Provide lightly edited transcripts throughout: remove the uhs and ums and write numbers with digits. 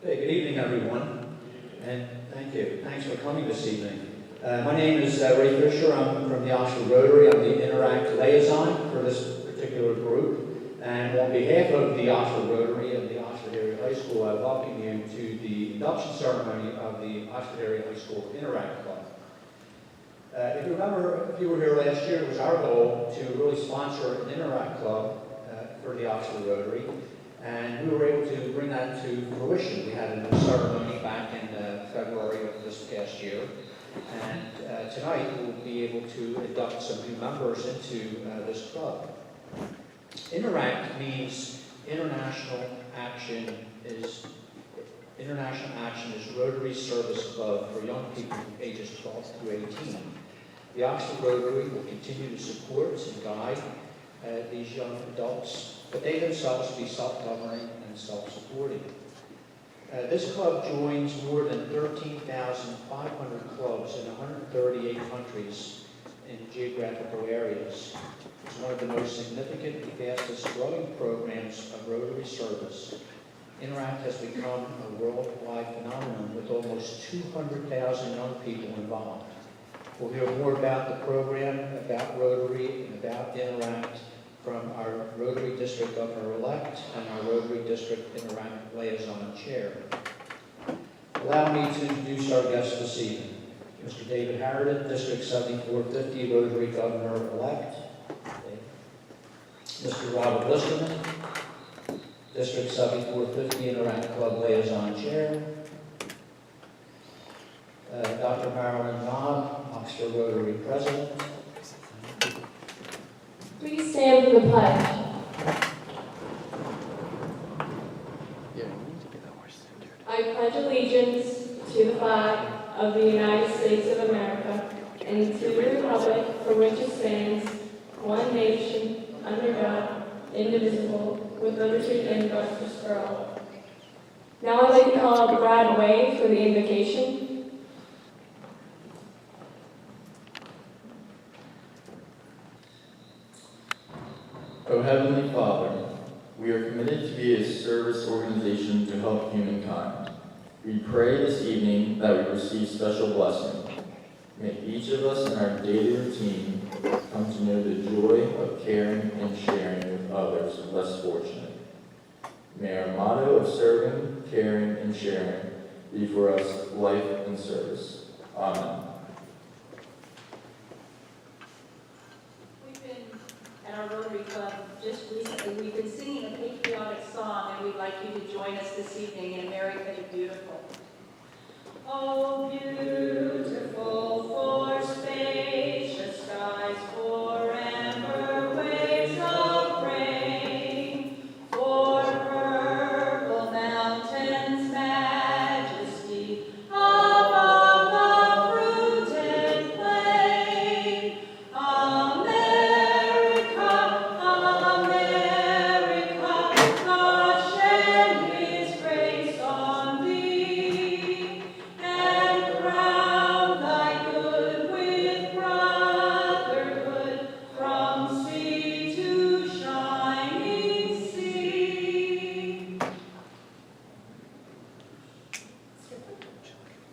Okay, good evening, everyone, and thank you. Thanks for coming this evening. My name is Ray Fisher. I'm from the Oxford Rotary. I'm the Interact liaison for this particular group. And on behalf of the Oxford Rotary and the Oxford Area High School, I welcome you to the induction ceremony of the Oxford Area High School Interact Club. If you remember, if you were here last year, it was our goal to really sponsor an Interact Club for the Oxford Rotary. And we were able to bring that to fruition. We had a ceremony back in February of this past year. And tonight we'll be able to induct some new members into this club. Interact means International Action is Rotary Service Club for young people ages 12 through 18. The Oxford Rotary will continue to support and guide these young adults, but they themselves be self-governing and self-supporting. This club joins more than 13,500 clubs in 138 countries in geographical areas. It's one of the most significant and fastest growing programs of Rotary service. Interact has become a worldwide phenomenon with almost 200,000 young people involved. We'll hear more about the program, about Rotary, and about Interact from our Rotary District Governor-elect and our Rotary District Interact Liaison Chair. Allow me to introduce our guest this evening. Mr. David Harridan, District 7450 Rotary Governor-elect. Mr. Robert Listerman, District 7450 Interact Club Liaison Chair. Dr. Marilyn Knob, Oxford Rotary President. Please stand for the pledge. I pledge allegiance to the flag of the United States of America and to the republic for which it stands, one nation, under God, indivisible, with liberty and justice for all. Now I'd like to call Brad Way for the invocation. O Heavenly Father, we are committed to be a service organization to help humankind. We pray this evening that we receive special blessing. May each of us in our daily routine come to know the joy of caring and sharing with others less fortunate. May our motto of serving, caring, and sharing be for us life and service. Amen. At our Rotary Club just recently, we've been singing a patriotic song, and we'd like you to join us this evening in America the Beautiful. Oh, beautiful for spacious skies forever, waves of rain, for purple mountains, majesty above the fruited plain.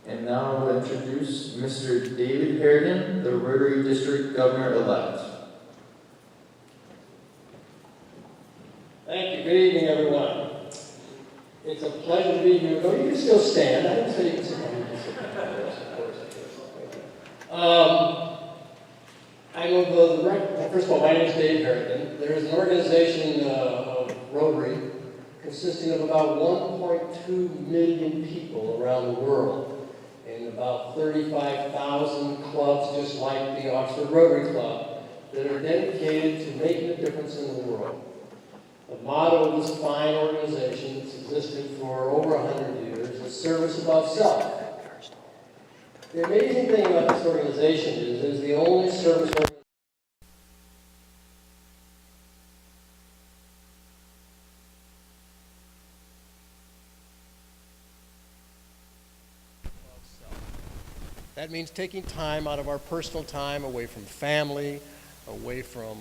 And now I'll introduce Mr. David Harridan, the Rotary District Governor-elect. Thank you. Good evening, everyone. It's a pleasure to be here. Oh, you can still stand. I didn't say you can sit down. You can sit down. First of all, my name is Dave Harridan. There is an organization of Rotary consisting of about 1.2 million people around the world and about 35,000 clubs just like the Oxford Rotary Club that are dedicated to making a difference in the world. The motto of this fine organization that's existed for over 100 years is service above self. The amazing thing about this organization is it's the only service organization That means taking time out of our personal time, away from family, away from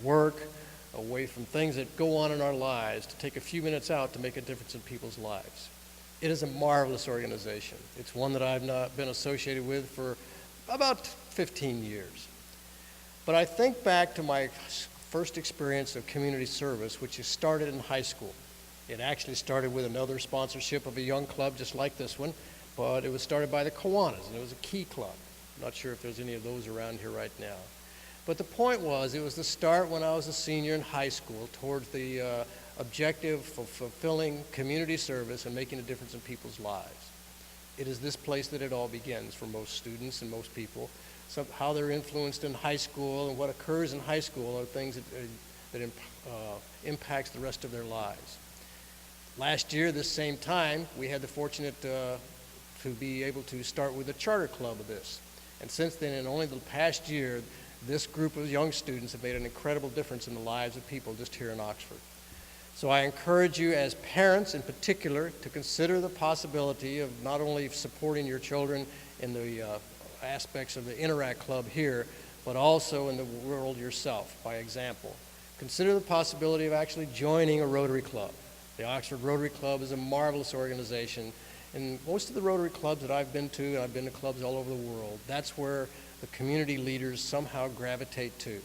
work, away from things that go on in our lives, to take a few minutes out to make a difference in people's lives. It is a marvelous organization. It's one that I've not been associated with for about 15 years. But I think back to my first experience of community service, which is started in high school. It actually started with another sponsorship of a young club just like this one, but it was started by the Kiwanis, and it was a key club. I'm not sure if there's any of those around here right now. But the point was, it was the start when I was a senior in high school towards the objective of fulfilling community service and making a difference in people's lives. It is this place that it all begins for most students and most people. So how they're influenced in high school and what occurs in high school are things that impacts the rest of their lives. Last year, this same time, we had the fortunate to be able to start with a charter club of this. And since then, in only the past year, this group of young students have made an incredible difference in the lives of people just here in Oxford. So I encourage you as parents in particular to consider the possibility of not only supporting your children in the aspects of the Interact Club here, but also in the world yourself, by example. Consider the possibility of actually joining a Rotary Club. The Oxford Rotary Club is a marvelous organization, and most of the Rotary clubs that I've been to, and I've been to clubs all over the world, that's where the community leaders somehow gravitate to.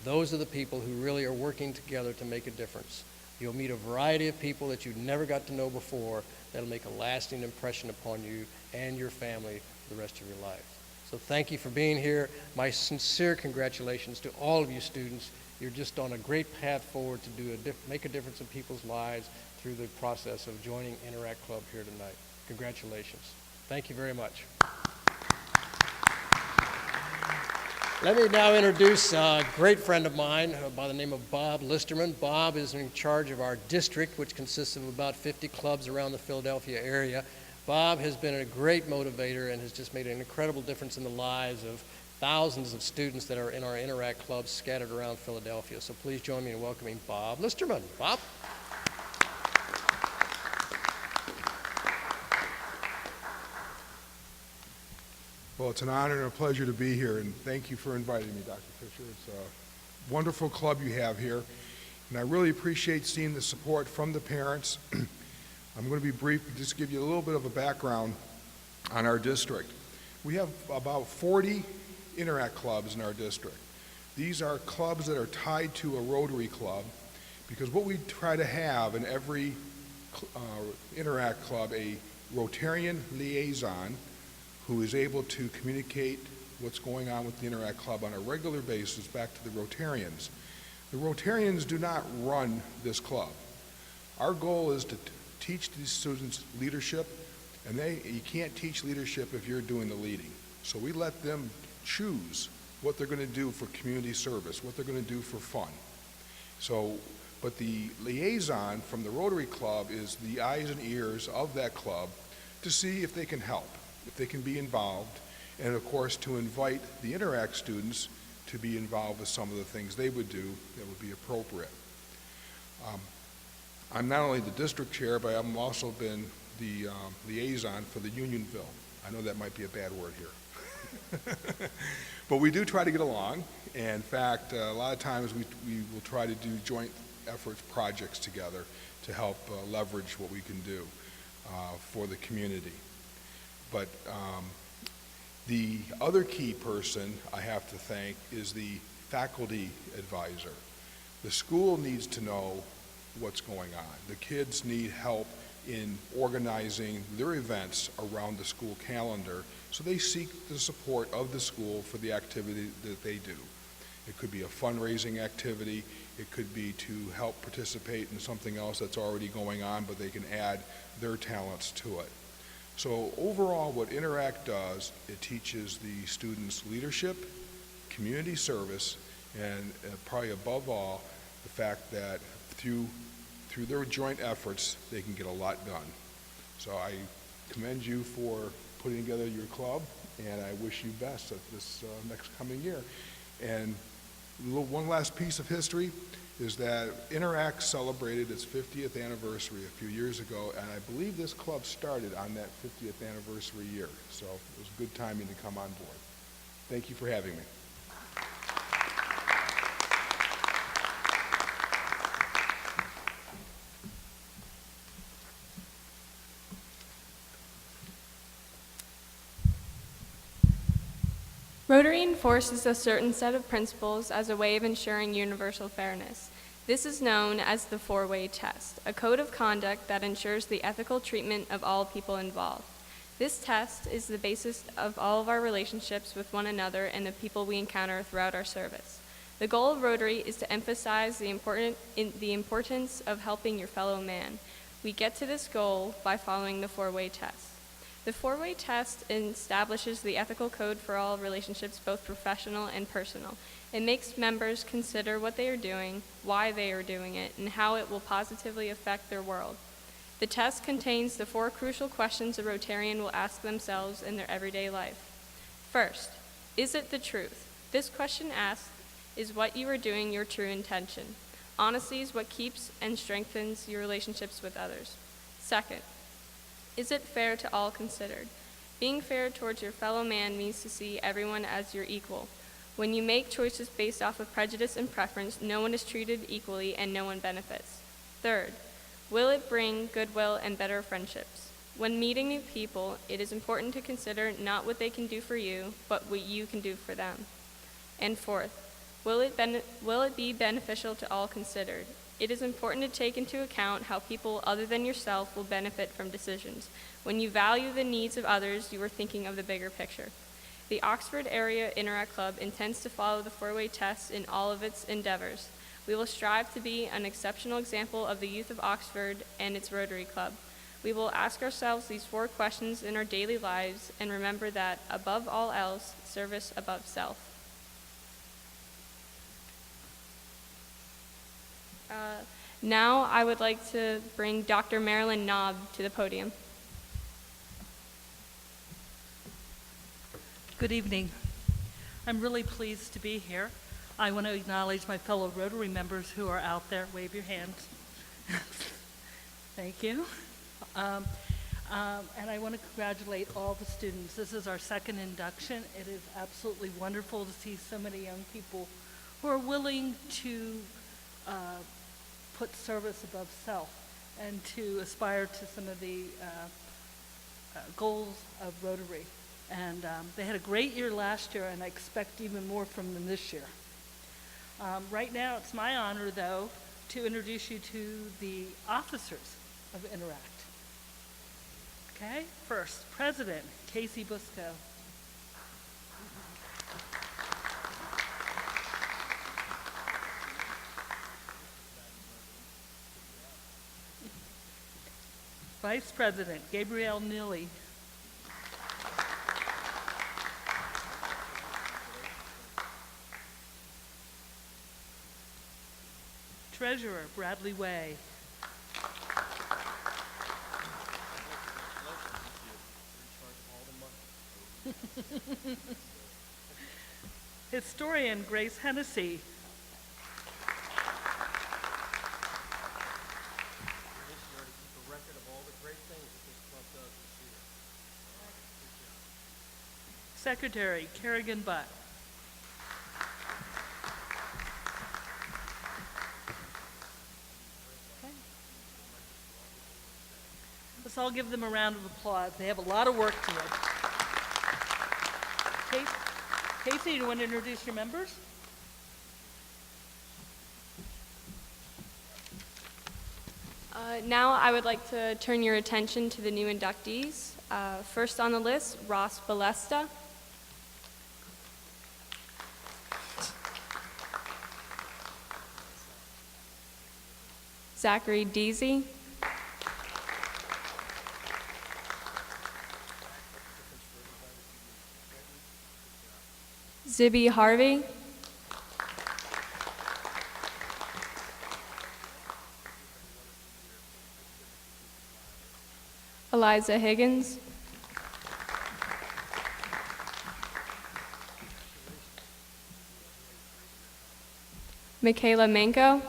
Those are the people who really are working together to make a difference. You'll meet a variety of people that you never got to know before that'll make a lasting impression upon you and your family for the rest of your life. So thank you for being here. My sincere congratulations to all of you students. You're just on a great path forward to make a difference in people's lives through the process of joining Interact Club here tonight. Congratulations. Thank you very much. Let me now introduce a great friend of mine by the name of Bob Listerman. Bob is in charge of our district, which consists of about 50 clubs around the Philadelphia area. Bob has been a great motivator and has just made an incredible difference in the lives of thousands of students that are in our Interact clubs scattered around Philadelphia. So please join me in welcoming Bob Listerman. Bob? Well, it's an honor and a pleasure to be here, and thank you for inviting me, Dr. Fisher. It's a wonderful club you have here, and I really appreciate seeing the support from the parents. I'm going to be brief, but just give you a little bit of a background on our district. We have about 40 Interact clubs in our district. These are clubs that are tied to a Rotary club, because what we try to have in every Interact club, a Rotarian liaison who is able to communicate what's going on with the Interact Club on a regular basis back to the Rotarians. The Rotarians do not run this club. Our goal is to teach these students leadership, and you can't teach leadership if you're doing the leading. So we let them choose what they're going to do for community service, what they're going to do for fun. But the liaison from the Rotary Club is the eyes and ears of that club to see if they can help, if they can be involved, and of course to invite the Interact students to be involved with some of the things they would do that would be appropriate. I'm not only the district chair, but I've also been the liaison for the Unionville. I know that might be a bad word here. But we do try to get along, and in fact, a lot of times we will try to do joint efforts projects together to help leverage what we can do for the community. But the other key person I have to thank is the faculty advisor. The school needs to know what's going on. The kids need help in organizing their events around the school calendar, so they seek the support of the school for the activity that they do. It could be a fundraising activity, it could be to help participate in something else that's already going on, but they can add their talents to it. So overall, what Interact does, it teaches the students leadership, community service, and probably above all, the fact that through their joint efforts, they can get a lot done. So I commend you for putting together your club, and I wish you best at this next coming year. And one last piece of history is that Interact celebrated its 50th anniversary a few years ago, and I believe this club started on that 50th anniversary year. So it was good timing to come on board. Thank you for having me. Rotary enforces a certain set of principles as a way of ensuring universal fairness. This is known as the four-way test, a code of conduct that ensures the ethical treatment of all people involved. This test is the basis of all of our relationships with one another and the people we encounter throughout our service. The goal of Rotary is to emphasize the importance of helping your fellow man. We get to this goal by following the four-way test. The four-way test establishes the ethical code for all relationships, both professional and personal. It makes members consider what they are doing, why they are doing it, and how it will positively affect their world. The test contains the 4 crucial questions a Rotarian will ask themselves in their everyday life. First, is it the truth? This question asks, is what you are doing your true intention? Honesty is what keeps and strengthens your relationships with others. Second, is it fair to all considered? Being fair towards your fellow man means to see everyone as your equal. When you make choices based off of prejudice and preference, no one is treated equally and no one benefits. Third, will it bring goodwill and better friendships? When meeting new people, it is important to consider not what they can do for you, but what you can do for them. And fourth, will it be beneficial to all considered? It is important to take into account how people other than yourself will benefit from decisions. When you value the needs of others, you are thinking of the bigger picture. The Oxford Area Interact Club intends to follow the four-way test in all of its endeavors. We will strive to be an exceptional example of the youth of Oxford and its Rotary Club. We will ask ourselves these 4 questions in our daily lives and remember that, above all else, service above self. Now I would like to bring Dr. Marilyn Knobb to the podium. Good evening. I'm really pleased to be here. I want to acknowledge my fellow Rotary members who are out there. Wave your hands. Thank you. And I want to congratulate all the students. This is our 2nd induction. It is absolutely wonderful to see so many young people who are willing to put service above self and to aspire to some of the goals of Rotary. And they had a great year last year, and I expect even more from them this year. Right now, it's my honor, though, to introduce you to the officers of Interact. Okay, first, President Casey Busco. Vice President Gabrielle Neely. Treasurer Bradley Way. Historian Grace Hennessy. Secretary Kerrigan Butt. Okay. Let's all give them a round of applause. They have a lot of work to do. Casey, do you want to introduce your members? Now I would like to turn your attention to the new inductees. First on the list, Ross Balesta. Zachary Deasy. Zibby Harvey. Eliza Higgins. Michaela Manko.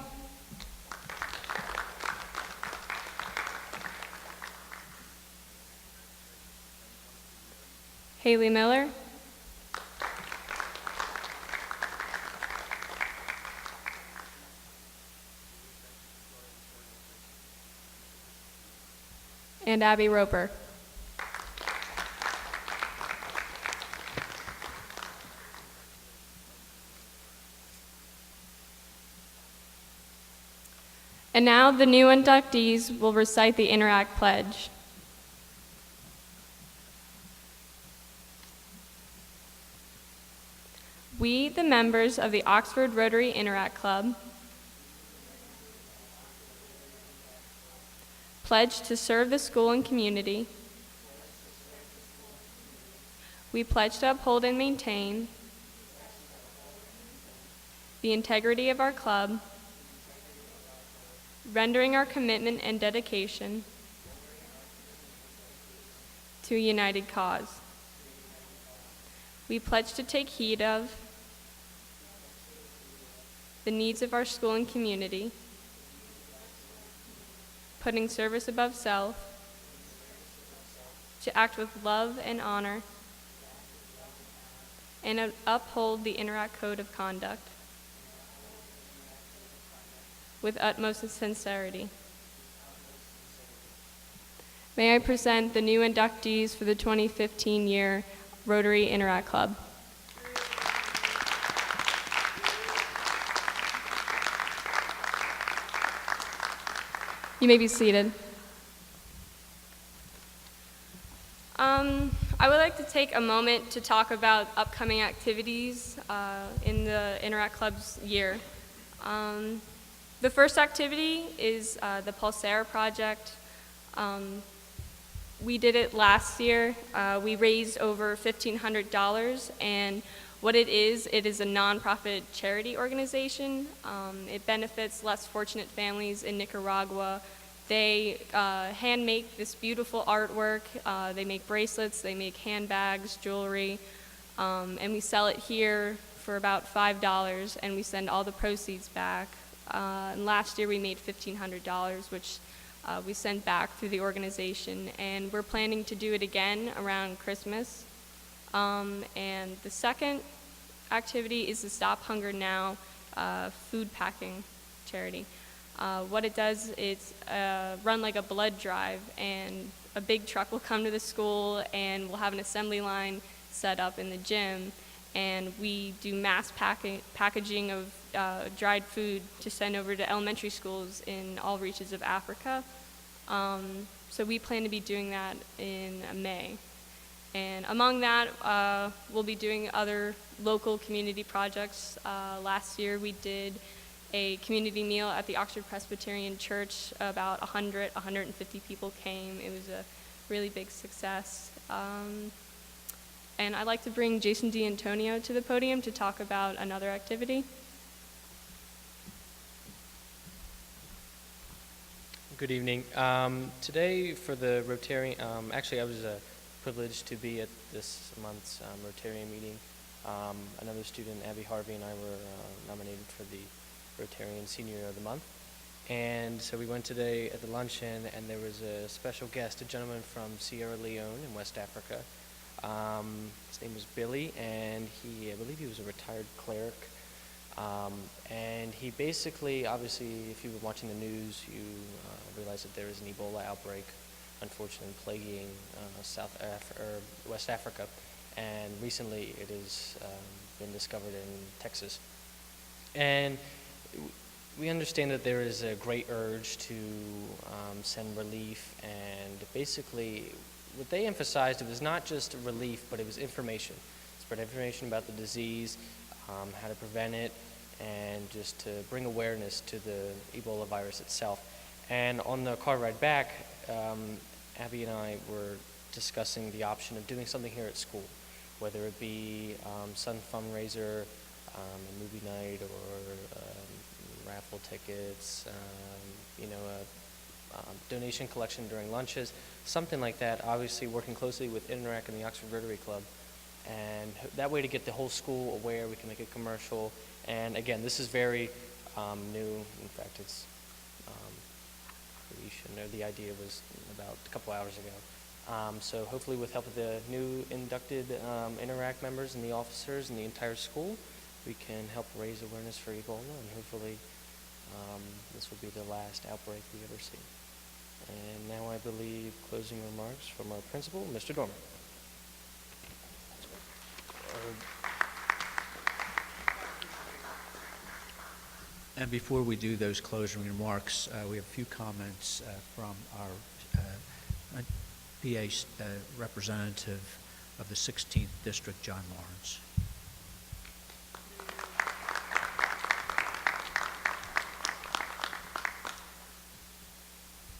Haley Miller. And Abby Roper. And now the new inductees will recite the Interact Pledge. We, the members of the Oxford Rotary Interact Club, pledge to serve the school and community. We pledge to uphold and maintain the integrity of our club, rendering our commitment and dedication to a united cause. We pledge to take heed of the needs of our school and community, putting service above self, to act with love and honor, and uphold the Interact Code of Conduct with utmost sincerity. May I present the new inductees for the 2015 year Rotary Interact Club. You may be seated. I would like to take a moment to talk about upcoming activities in the Interact Club's year. The first activity is the Pulsera project. We did it last year. We raised over $1,500, and what it is a nonprofit charity organization. It benefits less fortunate families in Nicaragua. They hand make this beautiful artwork. They make bracelets, they make handbags, jewelry, and we sell it here for about $5, and we send all the proceeds back. And last year we made $1,500, which we sent back through the organization, and we're planning to do it again around Christmas. And the second activity is the Stop Hunger Now food packing charity. What it does is run like a blood drive, and a big truck will come to the school, and we'll have an assembly line set up in the gym, and we do mass packaging of dried food to send over to elementary schools in all reaches of Africa. So we plan to be doing that in May. And among that, we'll be doing other local community projects. Last year we did a community meal at the Oxford Presbyterian Church. About 150 people came. It was a really big success. And I'd like to bring Jason D'Antonio to the podium to talk about another activity. Good evening. Today for the Rotarian, actually I was privileged to be at this month's Rotarian meeting. Another student, Abby Harvey, and I were nominated for the Rotarian Senior of the Month. And so we went today at the luncheon, and there was a special guest, a gentleman from Sierra Leone in West Africa. His name was Billy, and I believe he was a retired cleric. And he basically, obviously, if you've been watching the news, you realize that there is an Ebola outbreak, unfortunately, plaguing West Africa. And recently it has been discovered in Texas. And we understand that there is a great urge to send relief, and basically what they emphasized, it was not just relief, but it was information. Spread information about the disease, how to prevent it, and just to bring awareness to the Ebola virus itself. And on the car ride back, Abby and I were discussing the option of doing something here at school, whether it be some fundraiser, a movie night, or raffle tickets, donation collection during lunches, something like that, obviously working closely with Interact and the Oxford Rotary Club. And that way to get the whole school aware, we can make a commercial. And again, this is very new. In fact, it's, you should know, the idea was about a couple hours ago. So hopefully with help of the new inducted Interact members and the officers and the entire school, we can help raise awareness for Ebola, and hopefully this will be the last outbreak we ever see. And now I believe closing remarks from our principal, Mr. Dormer. And before we do those closing remarks, we have a few comments from our PA representative of the 16th District, John Lawrence.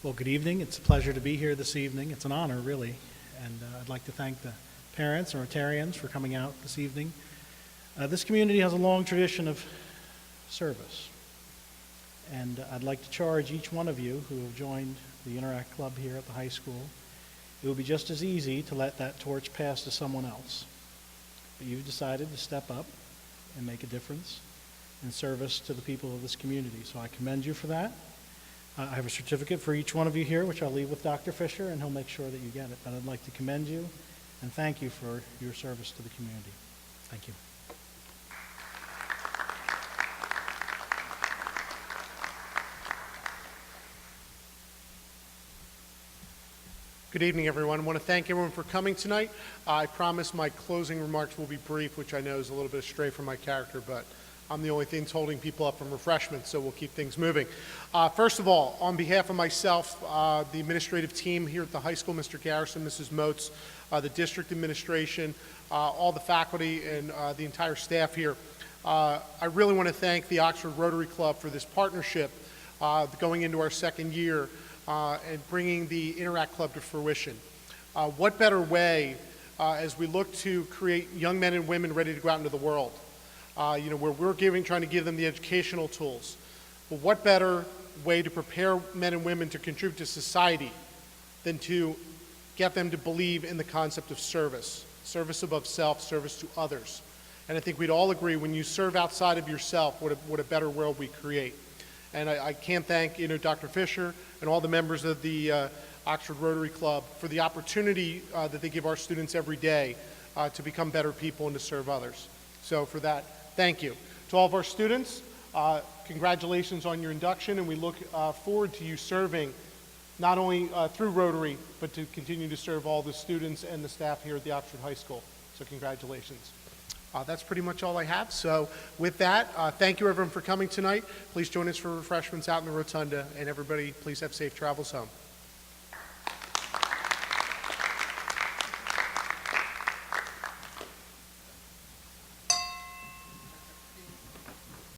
Well, good evening. It's a pleasure to be here this evening. It's an honor, really. And I'd like to thank the parents and Rotarians for coming out this evening. This community has a long tradition of service. And I'd like to charge each one of you who have joined the Interact Club here at the high school. It would be just as easy to let that torch pass to someone else. But you've decided to step up and make a difference in service to the people of this community. So I commend you for that. I have a certificate for each one of you here, which I'll leave with Dr. Fisher, and he'll make sure that you get it. But I'd like to commend you and thank you for your service to the community. Thank you. Good evening, everyone. I want to thank everyone for coming tonight. I promise my closing remarks will be brief, which I know is a little bit astray from my character, but I'm the only thing holding people up from refreshments, so we'll keep things moving. First of all, on behalf of myself, the administrative team here at the high school, Mr. Garrison, Mrs. Moats, the district administration, all the faculty, and the entire staff here, I really want to thank the Oxford Rotary Club for this partnership going into our second year and bringing the Interact Club to fruition. What better way as we look to create young men and women ready to go out into the world? Where we're trying to give them the educational tools. But what better way to prepare men and women to contribute to society than to get them to believe in the concept of service, service above self, service to others. And I think we'd all agree when you serve outside of yourself, what a better world we create. And I can't thank Dr. Fisher and all the members of the Oxford Rotary Club for the opportunity that they give our students every day to become better people and to serve others. So for that, thank you. To all of our students, congratulations on your induction, and we look forward to you serving not only through Rotary, but to continue to serve all the students and the staff here at the Oxford High School. So congratulations. That's pretty much all I have. So with that, thank you everyone for coming tonight. Please join us for refreshments out in the rotunda, and everybody please have safe travels home.